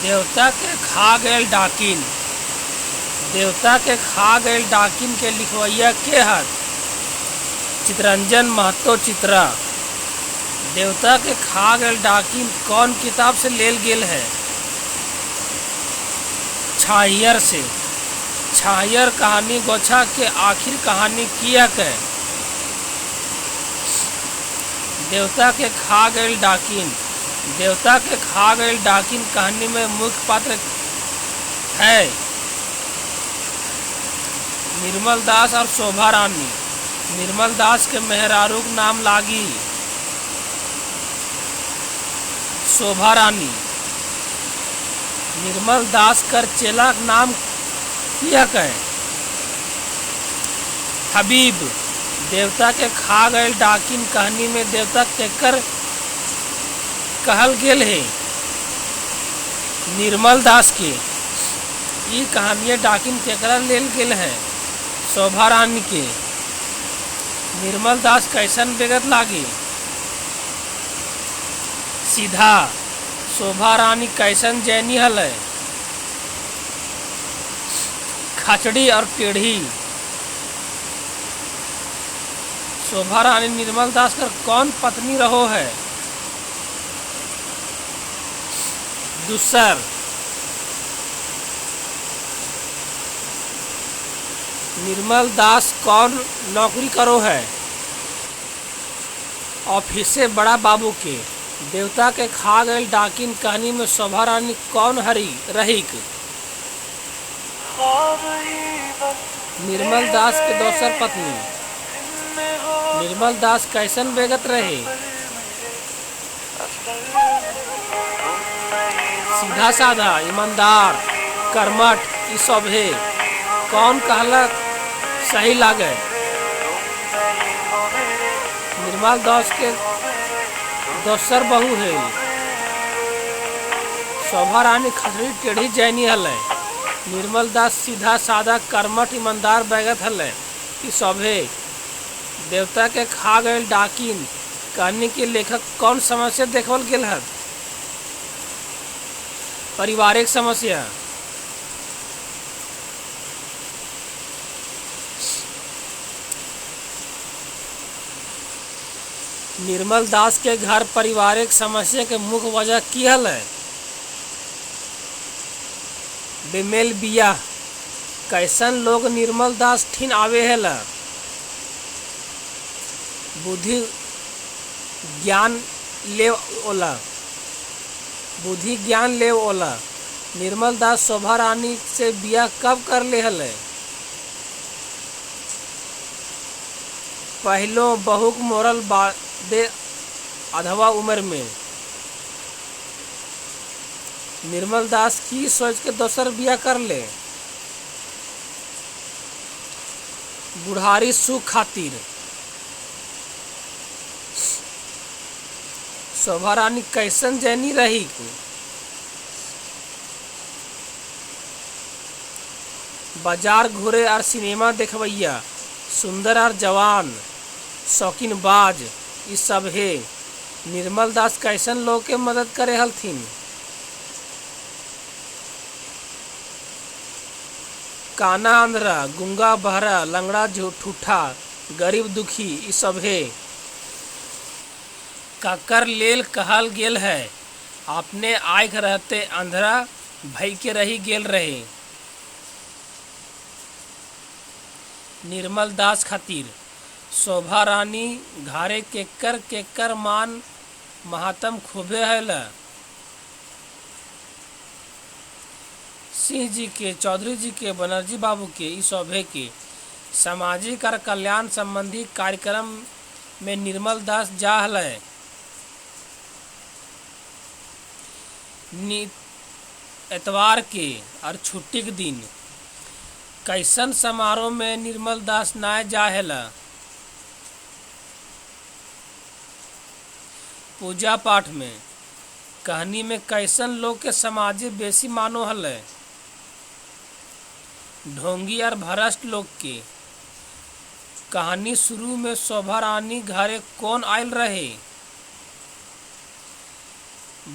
देवता के खा गयल डाकिन। देवता के खा गयल डाकिन के लिखवैया के हर चितरंजन महतो चित्रा। देवता के खा गयल डाकिन कौन किताब से लेल गेल है? छाहियर से। छाहियर कहानी गोछा के आखिर कहानी किया के। देवता के खा गयल डाकिन। देवता के खा गयल डाकिन कहानी में मुख्य पात्र है निर्मल दास और शोभा रानी। निर्मल दास के मेहरारू के नाम लागी शोभा रानी। निर्मल दास कर चेला का नाम किया कहे हबीब। देवता के खा गयल डाकिन कहानी में देवता केकर कहल गेल है? निर्मल दास के। ये कहानियाँ डाकिन केकरा लेल गेल है? शोभा रानी के। निर्मल दास कैसन बेगत लागे? सीधा। शोभा रानी कैसन जैनी हल? खचड़ी और टेढ़ी। शोभा रानी निर्मल दास कर कौन पत्नी रहो है? दूसर। निर्मल दास कौन नौकरी करो है? ऑफिस से बड़ा बाबू के। देवता के खा गए डाकिन कहानी में शोभा रानी कौन हरी रहीक? निर्मल दास के दोसर पत्नी। निर्मल दास कैसन बेगत रहे? सीधा साधा, ईमानदार, कर्मठ। ई सब है कौन कहलक सही लागे? निर्मल दास के दोसर बहू है। शोभा रानी खचड़ी टेढ़ी जैनी हल। निर्मल दास सीधा साधा, कर्मठ, ईमानदार बेगत हल। ई सब है। देवता के खा गए डाकिन कहानी के लेखक कौन समस्या देखल गेल है? पारिवारिक समस्या। निर्मल दास के घर पारिवारिक समस्या के मुख्य वजह की हल? बेमेल बियाह। कैसन लोग निर्मल दास ठिन आवे है? बुद्धि ज्ञान ले ओला। बुद्धि ज्ञान ले ओला। निर्मल दास शोभा रानी से बियाह कब कर ले हल? पहलो बहू के मोरल बादे अधवा उम्र में। निर्मल दास की सोच के दोसर बियाह कर ले? बुढ़ारी सुख खातिर। शोभा रानी कैसन जैनी रही? बाजार घूरे और सिनेमा देखवैया, सुंदर और जवान, शौकीन बाज। ई सब है। निर्मल दास कैसन लोग के मदद करे हलथिन? काना अंधरा, गुंगा बहरा, लंगड़ा ठूठा, गरीब दुखी। ई सब है। ककर लेल कहल गेल है? अपने आँख रहते अंधरा भई के रही गेल रहे। निर्मल दास खातिर। शोभा रानी घारे केकर मान महात्म खूबे हैल। सिंह जी के, चौधरी जी के, बनर्जी बाबू के। ई सभे के सामाजिक और कल्याण संबंधी कार्यक्रम में निर्मल दास जा हल। एतवार के और छुट्टी के दिन कैसन समारोह में निर्मल दास नाय जाहेला? पूजा पाठ में। कहानी में कैसन लोग के समाज बेसी मानो हल? ढोंगी और भ्रष्ट लोग के। कहानी शुरू में शोभा रानी घरे कौन आयल रहे?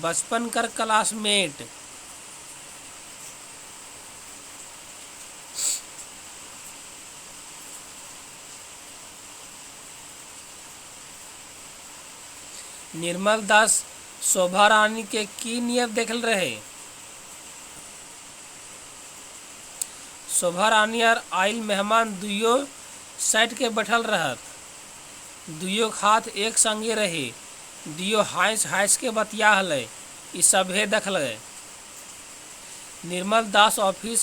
बचपन कर क्लासमेट। निर्मल दास शोभा रानी के की नियत देखल रहे। शोभा रानी और आइल मेहमान दुइयो सैट के बैठल रहत, दुइयो हाथ एक संगे रहे, दुइयो हंस हंस के बतिया हले। ई सभे देखल। निर्मल दास ऑफिस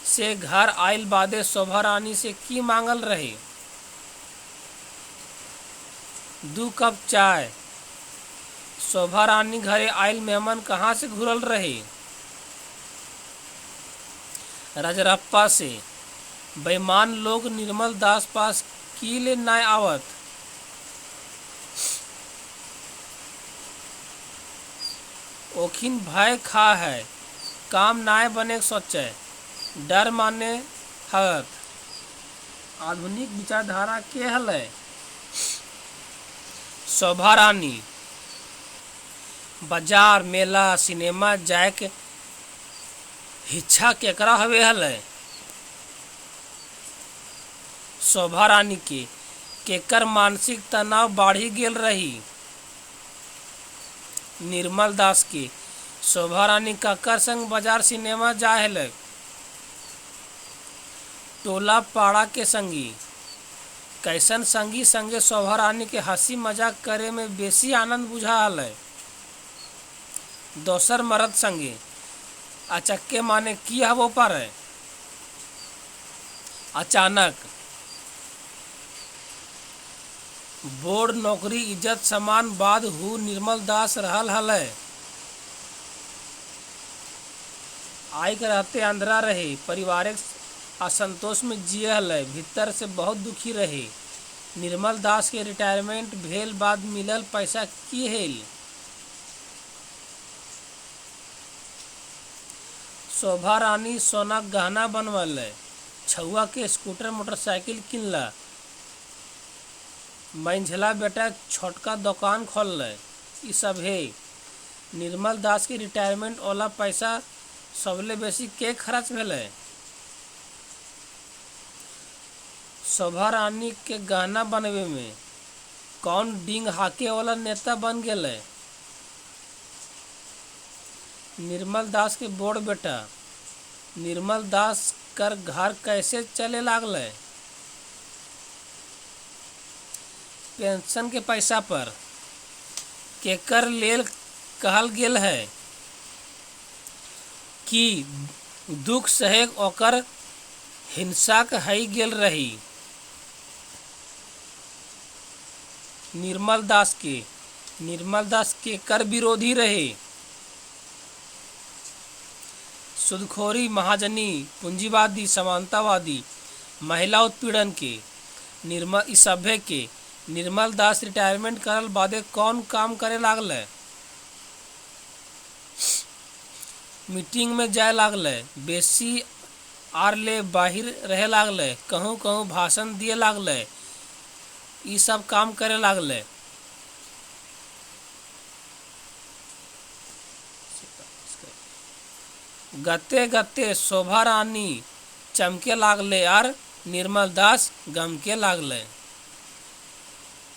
से घर आइल बादे शोभा रानी से की मांगल रहे। 2 कप चाय। शोभा रानी घरे आइल मेहमान कहाँ से घुरल रहे? रजरप्पा से। बेईमान लोग निर्मल दास पास की ले नाय आवत। ओखिन भय खा है, काम नाय बने सोचे, डर माने हत। आधुनिक विचारधारा के हले? शोभा रानी बाजार मेला सिनेमा जाए के इच्छा केकरा हवे हले? शोभा रानी के केकर मानसिक तनाव बढ़ी गेल रही? निर्मल दास के शोभा रानी ककर संग बाजार सिनेमा जाए हले? टोला पाड़ा के संगी। कैसन संगी संगे शोभा रानी के हंसी मजाक करे में बेसी आनंद बुझा हले? दोसर मर्द संगे। अचक्के माने की हवो पर है? अचानक बोर्ड नौकरी इज्जत सम्मान बाद हु निर्मल दास रहल हले। आई के रहते अंधरा रहे, पारिवारिक असंतोष में जिए हले, भीतर से बहुत दुखी रहे। निर्मल दास के रिटायरमेंट भेल बाद मिलल पैसा की हेल? शोभा रानी सोना गहना बनवल, छुआ के स्कूटर मोटरसाइकिल किनला, मंझला बेटा छोटका दुकान खोल। ई सब है। निर्मल दास के रिटायरमेंट वाला पैसा सबले बेसी के खर्च भेले? शोभा रानी के गहना बनवे में कौन डिंग हाके वाला नेता बन गेले? निर्मल दास के बोर्ड बेटा। निर्मल दास कर घर कैसे चले लागले? पेंशन के पैसा पर। केकर लेल कहल गेल है कि दुख सहे ओकर हिंसा हई गेल रही? निर्मल दास के कर विरोधी रहे? सुदखोरी, महाजनी, पूंजीवादी, समानतावादी, महिला उत्पीड़न के इस सभ्य के निर्मल दास रिटायरमेंट करल बादे कौन काम करे लागले? मीटिंग में जाए लागले, बेसी आर ले बाहिर रहे लागले, कहूँ कहूँ भाषण दिए लागले, ई सब काम करे लागले। गते गते शोभा रानी चमके लागले और निर्मल दास गमके लागले।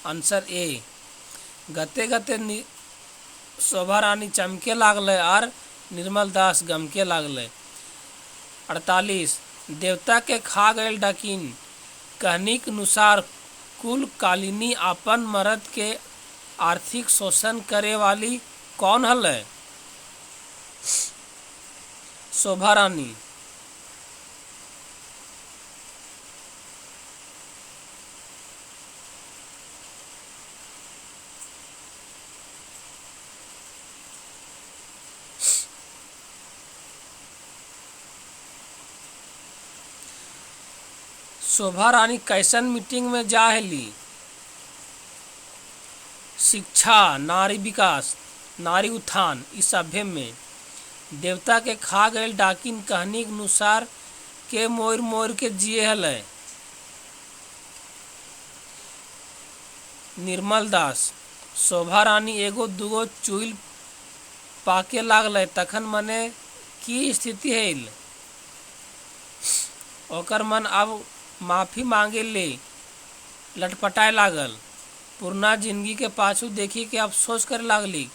Answer A. गते गते शोभा रानी चमके लागले और निर्मल दास गमके लागले। 48 देवता के खा गए डाकिन कहनी के अनुसार कुल कालिनी अपन मर्द के आर्थिक शोषण करे वाली कौन हले? शोभा रानी। शोभा रानी कैसन मीटिंग में जा हेली? शिक्षा, नारी विकास, नारी उत्थान इस सभ्य में। देवता के खा गए डाकिन कहनी के अनुसार के मोर मोर के जिए हले? निर्मल दास। शोभा रानी एगो दूगो चुइल पाके लागले तखन मने की स्थिति है? ओकर मन अब माफी मांगे ले लटपटाए लागल। पुरना जिंदगी के पाछू देखी के अफसोस करे लागली।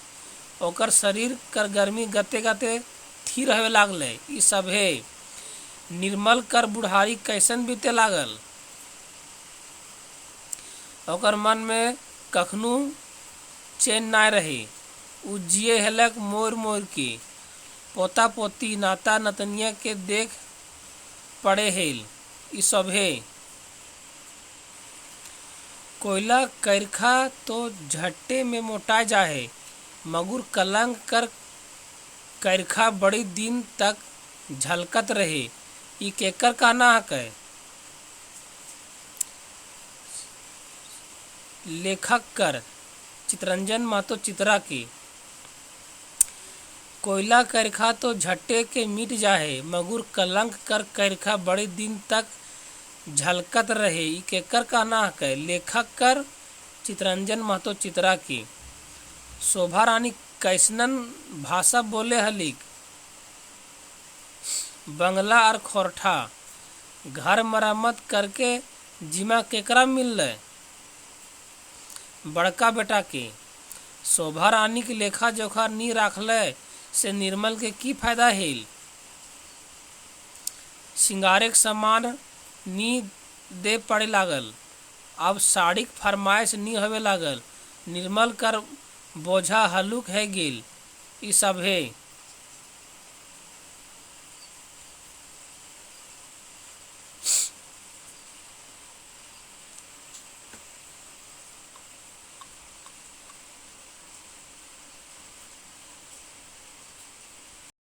ओकर शरीर कर गर्मी गते गते थी रहे लागले। ई सभे निर्मल कर बुढ़ारी कैसन बीते लागल। ओकर मन में कखनू चैन ना रहे। उ जिए हेलक मोर मोर के। पोता पोती नाता नतनिया के देख पड़े हेल। ई सभे कोयला करखा तो झट्टे में मोटा जाहे, मगर कलंक कर करखा बड़ी दिन तक झलकत रहे। ई केकर कहना है। लेखक कर चितरंजन महतो चित्रा की। कोयला करखा तो झट्टे के मिट जाहे, मगर कलंक कर करखा बड़ी दिन तक झलकत रहे। ई केकर कहना है। लेखक कर चितरंजन महतो चित्रा की। शोभा रानी कैसनन भाषा बोले हलिक। बंगला और खोरठा घर मरम्मत करके जिमा केकरा मिल बड़का बेटा के। शोभा रानी के लेखा जोखा नी राखले से निर्मल के की फायदा हेल। सिंगारे के सामान नी दे पड़े लागल। अब साड़ी के फरमाइश नी होवे लागल। निर्मल कर बोझा हलुक है गेल। ई सभे